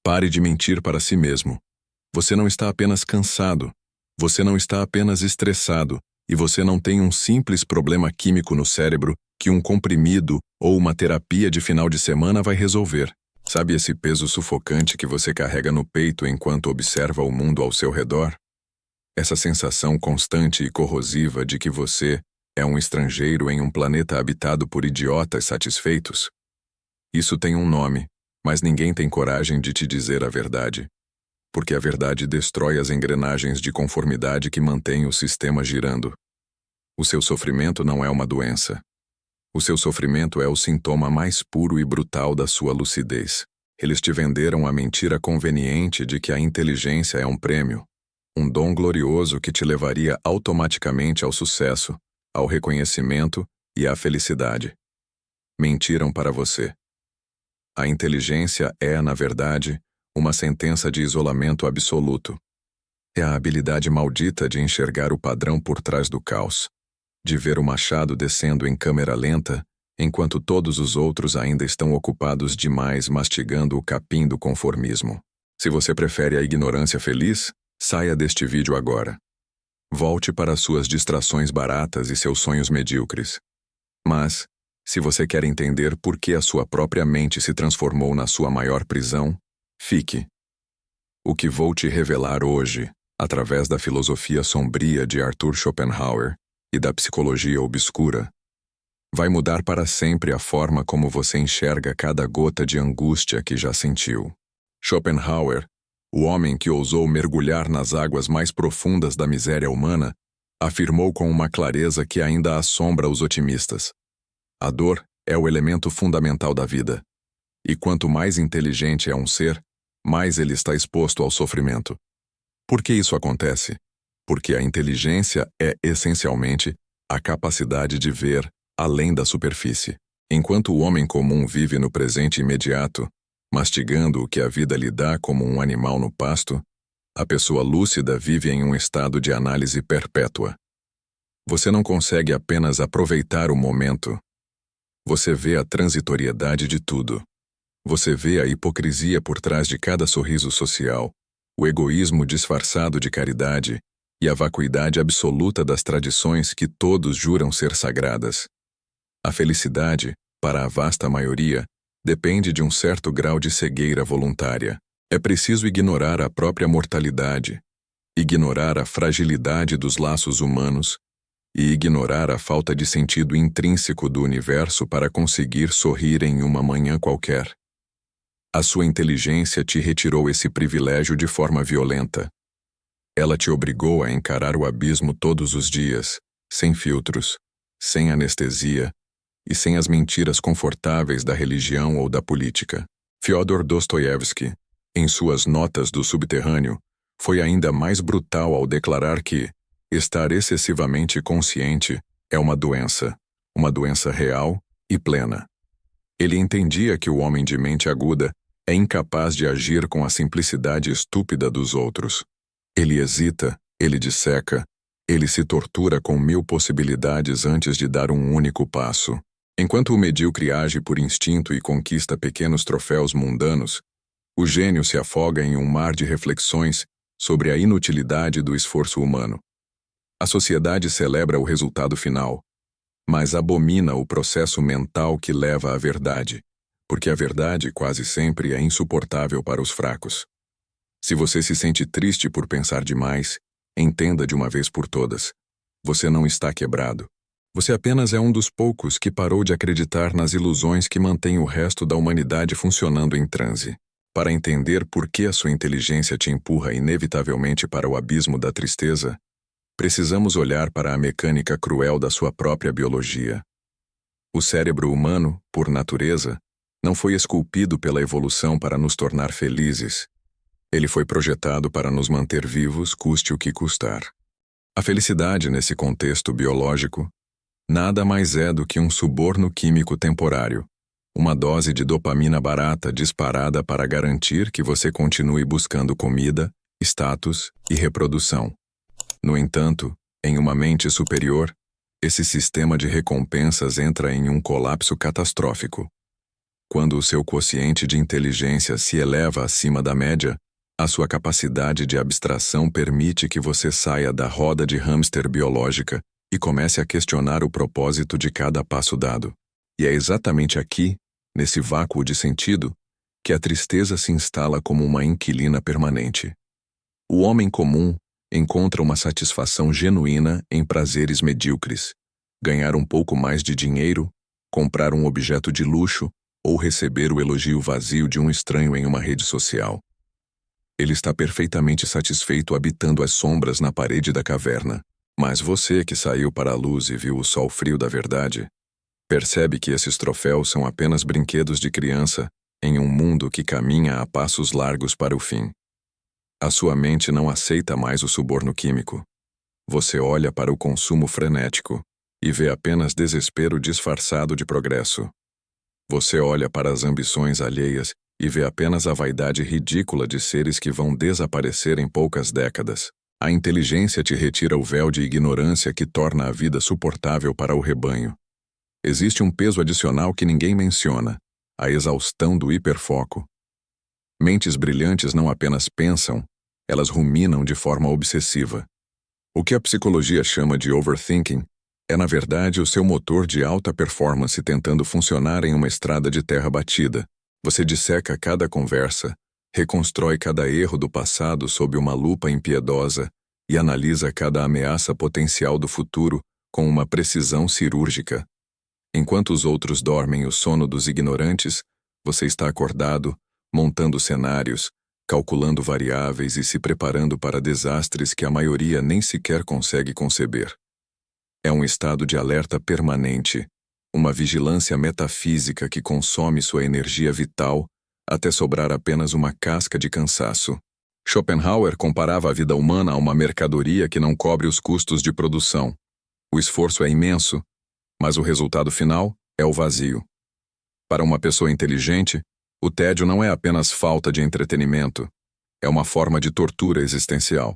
Pare de mentir para si mesmo. Você não está apenas cansado. Você não está apenas estressado. E você não tem um simples problema químico no cérebro que um comprimido ou uma terapia de final de semana vai resolver. Sabe esse peso sufocante que você carrega no peito enquanto observa o mundo ao seu redor? Essa sensação constante e corrosiva de que você é um estrangeiro em um planeta habitado por idiotas satisfeitos? Isso tem um nome, mas ninguém tem coragem de te dizer a verdade. Porque a verdade destrói as engrenagens de conformidade que mantêm o sistema girando. O seu sofrimento não é uma doença. O seu sofrimento é o sintoma mais puro e brutal da sua lucidez. Eles te venderam a mentira conveniente de que a inteligência é um prêmio, um dom glorioso que te levaria automaticamente ao sucesso, ao reconhecimento e à felicidade. Mentiram para você. A inteligência é, na verdade, uma sentença de isolamento absoluto. É a habilidade maldita de enxergar o padrão por trás do caos, de ver o machado descendo em câmera lenta, enquanto todos os outros ainda estão ocupados demais mastigando o capim do conformismo. Se você prefere a ignorância feliz, saia deste vídeo agora. Volte para suas distrações baratas e seus sonhos medíocres. Mas, se você quer entender por que a sua própria mente se transformou na sua maior prisão, fique. O que vou te revelar hoje, através da filosofia sombria de Arthur Schopenhauer e da psicologia obscura, vai mudar para sempre a forma como você enxerga cada gota de angústia que já sentiu. Schopenhauer, o homem que ousou mergulhar nas águas mais profundas da miséria humana, afirmou com uma clareza que ainda assombra os otimistas. A dor é o elemento fundamental da vida. E quanto mais inteligente é um ser, mais ele está exposto ao sofrimento. Por que isso acontece? Porque a inteligência é, essencialmente, a capacidade de ver além da superfície. Enquanto o homem comum vive no presente imediato, mastigando o que a vida lhe dá como um animal no pasto, a pessoa lúcida vive em um estado de análise perpétua. Você não consegue apenas aproveitar o momento. Você vê a transitoriedade de tudo. Você vê a hipocrisia por trás de cada sorriso social, o egoísmo disfarçado de caridade e a vacuidade absoluta das tradições que todos juram ser sagradas. A felicidade, para a vasta maioria, depende de um certo grau de cegueira voluntária. É preciso ignorar a própria mortalidade, ignorar a fragilidade dos laços humanos e ignorar a falta de sentido intrínseco do universo para conseguir sorrir em uma manhã qualquer. A sua inteligência te retirou esse privilégio de forma violenta. Ela te obrigou a encarar o abismo todos os dias, sem filtros, sem anestesia e sem as mentiras confortáveis da religião ou da política. Fyodor Dostoiévski, em suas Notas do Subterrâneo, foi ainda mais brutal ao declarar que estar excessivamente consciente é uma doença real e plena. Ele entendia que o homem de mente aguda é incapaz de agir com a simplicidade estúpida dos outros. Ele hesita, ele disseca, ele se tortura com 1000 possibilidades antes de dar um único passo. Enquanto o medíocre age por instinto e conquista pequenos troféus mundanos, o gênio se afoga em um mar de reflexões sobre a inutilidade do esforço humano. A sociedade celebra o resultado final, mas abomina o processo mental que leva à verdade, porque a verdade quase sempre é insuportável para os fracos. Se você se sente triste por pensar demais, entenda de uma vez por todas. Você não está quebrado. Você apenas é um dos poucos que parou de acreditar nas ilusões que mantêm o resto da humanidade funcionando em transe. Para entender por que a sua inteligência te empurra inevitavelmente para o abismo da tristeza, precisamos olhar para a mecânica cruel da sua própria biologia. O cérebro humano, por natureza, não foi esculpido pela evolução para nos tornar felizes. Ele foi projetado para nos manter vivos, custe o que custar. A felicidade, nesse contexto biológico, nada mais é do que um suborno químico temporário, uma dose de dopamina barata disparada para garantir que você continue buscando comida, status e reprodução. No entanto, em uma mente superior, esse sistema de recompensas entra em um colapso catastrófico. Quando o seu quociente de inteligência se eleva acima da média, a sua capacidade de abstração permite que você saia da roda de hamster biológica e comece a questionar o propósito de cada passo dado. E é exatamente aqui, nesse vácuo de sentido, que a tristeza se instala como uma inquilina permanente. O homem comum encontra uma satisfação genuína em prazeres medíocres: ganhar um pouco mais de dinheiro, comprar um objeto de luxo ou receber o elogio vazio de um estranho em uma rede social. Ele está perfeitamente satisfeito habitando as sombras na parede da caverna. Mas você que saiu para a luz e viu o sol frio da verdade, percebe que esses troféus são apenas brinquedos de criança em um mundo que caminha a passos largos para o fim. A sua mente não aceita mais o suborno químico. Você olha para o consumo frenético e vê apenas desespero disfarçado de progresso. Você olha para as ambições alheias e vê apenas a vaidade ridícula de seres que vão desaparecer em poucas décadas. A inteligência te retira o véu de ignorância que torna a vida suportável para o rebanho. Existe um peso adicional que ninguém menciona: a exaustão do hiperfoco. Mentes brilhantes não apenas pensam, elas ruminam de forma obsessiva. O que a psicologia chama de overthinking é, na verdade, o seu motor de alta performance tentando funcionar em uma estrada de terra batida. Você disseca cada conversa, reconstrói cada erro do passado sob uma lupa impiedosa e analisa cada ameaça potencial do futuro com uma precisão cirúrgica. Enquanto os outros dormem o sono dos ignorantes, você está acordado, montando cenários, calculando variáveis e se preparando para desastres que a maioria nem sequer consegue conceber. É um estado de alerta permanente, uma vigilância metafísica que consome sua energia vital até sobrar apenas uma casca de cansaço. Schopenhauer comparava a vida humana a uma mercadoria que não cobre os custos de produção. O esforço é imenso, mas o resultado final é o vazio. Para uma pessoa inteligente, o tédio não é apenas falta de entretenimento, é uma forma de tortura existencial.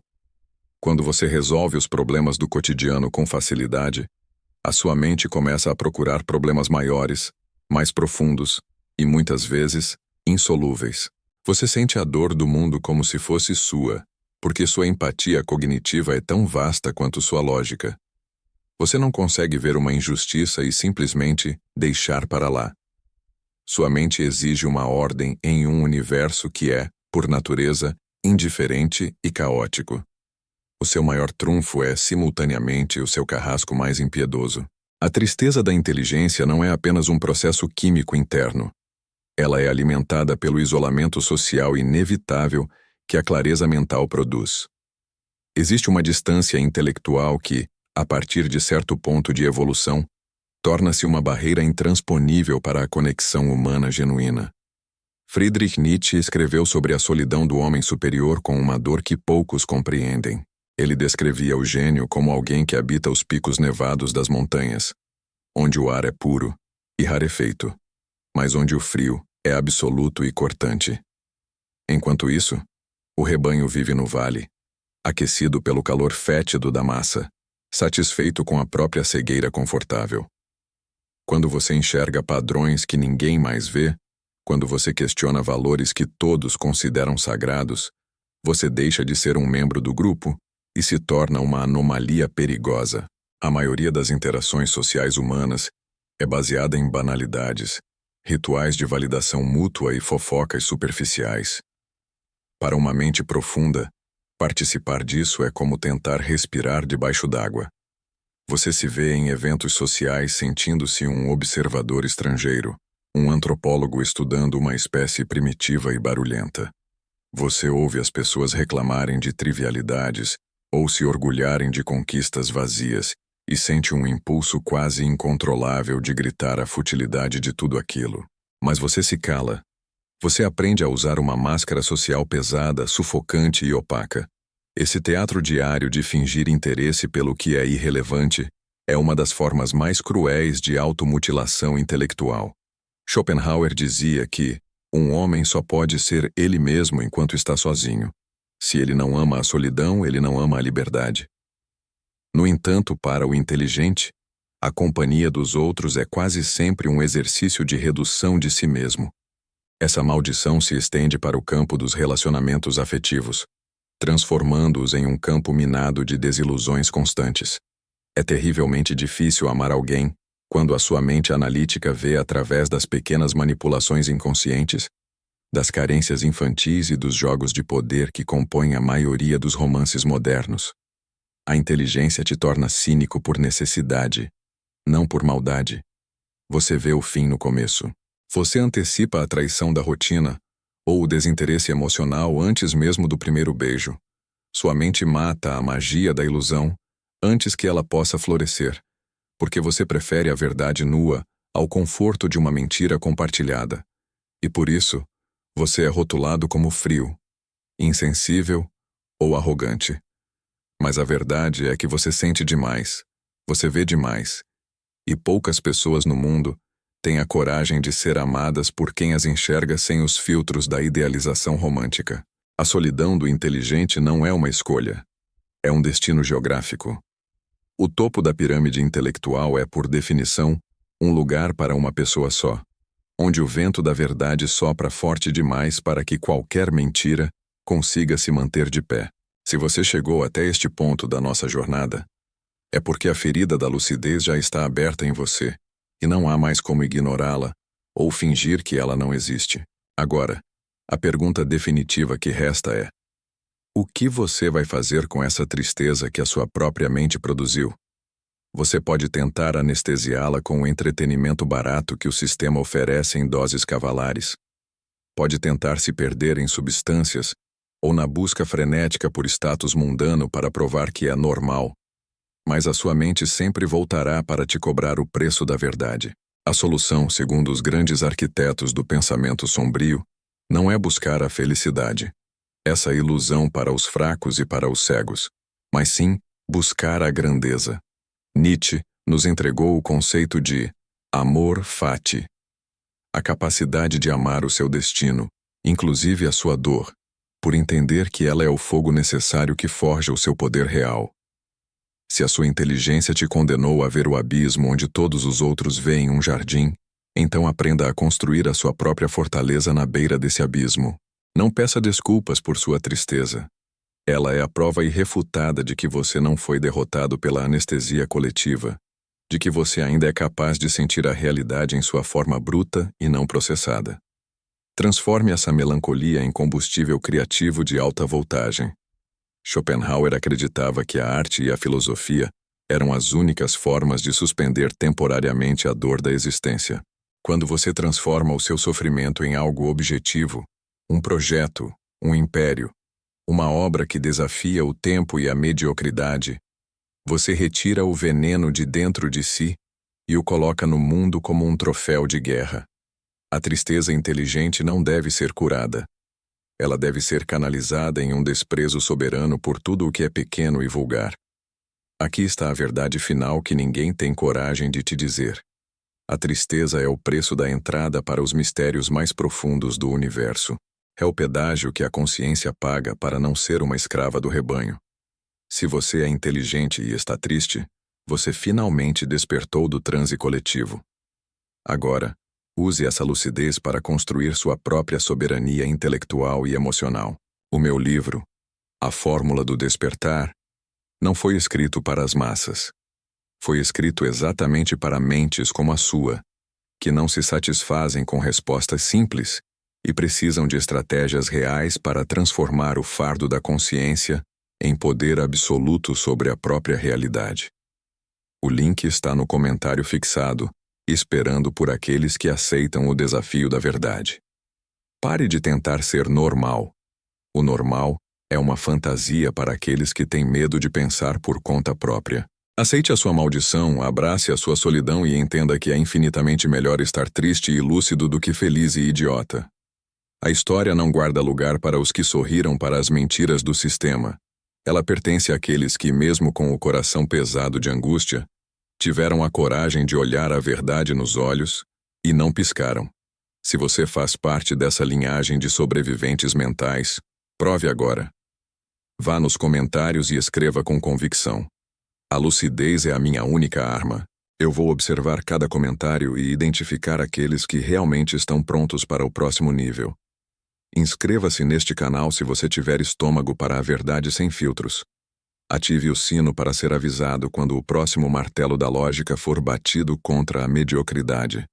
Quando você resolve os problemas do cotidiano com facilidade, a sua mente começa a procurar problemas maiores, mais profundos e, muitas vezes, insolúveis. Você sente a dor do mundo como se fosse sua, porque sua empatia cognitiva é tão vasta quanto sua lógica. Você não consegue ver uma injustiça e simplesmente deixar para lá. Sua mente exige uma ordem em um universo que é, por natureza, indiferente e caótico. O seu maior trunfo é, simultaneamente, o seu carrasco mais impiedoso. A tristeza da inteligência não é apenas um processo químico interno. Ela é alimentada pelo isolamento social inevitável que a clareza mental produz. Existe uma distância intelectual que, a partir de certo ponto de evolução, torna-se uma barreira intransponível para a conexão humana genuína. Friedrich Nietzsche escreveu sobre a solidão do homem superior com uma dor que poucos compreendem. Ele descrevia o gênio como alguém que habita os picos nevados das montanhas, onde o ar é puro e rarefeito, mas onde o frio é absoluto e cortante. Enquanto isso, o rebanho vive no vale, aquecido pelo calor fétido da massa, satisfeito com a própria cegueira confortável. Quando você enxerga padrões que ninguém mais vê, quando você questiona valores que todos consideram sagrados, você deixa de ser um membro do grupo e se torna uma anomalia perigosa. A maioria das interações sociais humanas é baseada em banalidades, rituais de validação mútua e fofocas superficiais. Para uma mente profunda, participar disso é como tentar respirar debaixo d'água. Você se vê em eventos sociais sentindo-se um observador estrangeiro, um antropólogo estudando uma espécie primitiva e barulhenta. Você ouve as pessoas reclamarem de trivialidades ou se orgulharem de conquistas vazias e sente um impulso quase incontrolável de gritar a futilidade de tudo aquilo. Mas você se cala. Você aprende a usar uma máscara social pesada, sufocante e opaca. Esse teatro diário de fingir interesse pelo que é irrelevante é uma das formas mais cruéis de automutilação intelectual. Schopenhauer dizia que um homem só pode ser ele mesmo enquanto está sozinho. Se ele não ama a solidão, ele não ama a liberdade. No entanto, para o inteligente, A companhia dos outros é quase sempre um exercício de redução de si mesmo. Essa maldição se estende para o campo dos relacionamentos afetivos, transformando-os em um campo minado de desilusões constantes. É terrivelmente difícil amar alguém quando a sua mente analítica vê através das pequenas manipulações inconscientes, das carências infantis e dos jogos de poder que compõem a maioria dos romances modernos. A inteligência te torna cínico por necessidade, não por maldade. Você vê o fim no começo. Você antecipa a traição da rotina ou o desinteresse emocional antes mesmo do primeiro beijo. Sua mente mata a magia da ilusão antes que ela possa florescer, porque você prefere a verdade nua ao conforto de uma mentira compartilhada. E por isso, você é rotulado como frio, insensível ou arrogante. Mas a verdade é que você sente demais, você vê demais, e poucas pessoas no mundo têm a coragem de ser amadas por quem as enxerga sem os filtros da idealização romântica. A solidão do inteligente não é uma escolha, é um destino geográfico. O topo da pirâmide intelectual é, por definição, um lugar para uma pessoa só, onde o vento da verdade sopra forte demais para que qualquer mentira consiga se manter de pé. Se você chegou até este ponto da nossa jornada, é porque a ferida da lucidez já está aberta em você, e não há mais como ignorá-la ou fingir que ela não existe. Agora, a pergunta definitiva que resta é: o que você vai fazer com essa tristeza que a sua própria mente produziu? Você pode tentar anestesiá-la com o entretenimento barato que o sistema oferece em doses cavalares. Pode tentar se perder em substâncias ou na busca frenética por status mundano para provar que é normal. Mas a sua mente sempre voltará para te cobrar o preço da verdade. A solução, segundo os grandes arquitetos do pensamento sombrio, não é buscar a felicidade, essa ilusão para os fracos e para os cegos, mas sim buscar a grandeza. Nietzsche nos entregou o conceito de amor fati, a capacidade de amar o seu destino, inclusive a sua dor, por entender que ela é o fogo necessário que forja o seu poder real. Se a sua inteligência te condenou a ver o abismo onde todos os outros veem um jardim, então aprenda a construir a sua própria fortaleza na beira desse abismo. Não peça desculpas por sua tristeza. Ela é a prova irrefutada de que você não foi derrotado pela anestesia coletiva, de que você ainda é capaz de sentir a realidade em sua forma bruta e não processada. Transforme essa melancolia em combustível criativo de alta voltagem. Schopenhauer acreditava que a arte e a filosofia eram as únicas formas de suspender temporariamente a dor da existência. Quando você transforma o seu sofrimento em algo objetivo, um projeto, um império, uma obra que desafia o tempo e a mediocridade, você retira o veneno de dentro de si e o coloca no mundo como um troféu de guerra. A tristeza inteligente não deve ser curada. Ela deve ser canalizada em um desprezo soberano por tudo o que é pequeno e vulgar. Aqui está a verdade final que ninguém tem coragem de te dizer. A tristeza é o preço da entrada para os mistérios mais profundos do universo. É o pedágio que a consciência paga para não ser uma escrava do rebanho. Se você é inteligente e está triste, você finalmente despertou do transe coletivo. Agora, use essa lucidez para construir sua própria soberania intelectual e emocional. O meu livro, A Fórmula do Despertar, não foi escrito para as massas. Foi escrito exatamente para mentes como a sua, que não se satisfazem com respostas simples e precisam de estratégias reais para transformar o fardo da consciência em poder absoluto sobre a própria realidade. O link está no comentário fixado, esperando por aqueles que aceitam o desafio da verdade. Pare de tentar ser normal. O normal é uma fantasia para aqueles que têm medo de pensar por conta própria. Aceite a sua maldição, abrace a sua solidão e entenda que é infinitamente melhor estar triste e lúcido do que feliz e idiota. A história não guarda lugar para os que sorriram para as mentiras do sistema. Ela pertence àqueles que, mesmo com o coração pesado de angústia, tiveram a coragem de olhar a verdade nos olhos e não piscaram. Se você faz parte dessa linhagem de sobreviventes mentais, prove agora. Vá nos comentários e escreva com convicção. A lucidez é a minha única arma. Eu vou observar cada comentário e identificar aqueles que realmente estão prontos para o próximo nível. Inscreva-se neste canal se você tiver estômago para a verdade sem filtros. Ative o sino para ser avisado quando o próximo martelo da lógica for batido contra a mediocridade.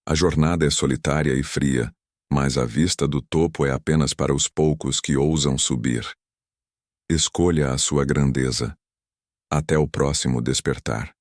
A jornada é solitária e fria, mas a vista do topo é apenas para os poucos que ousam subir. Escolha a sua grandeza. Até o próximo despertar.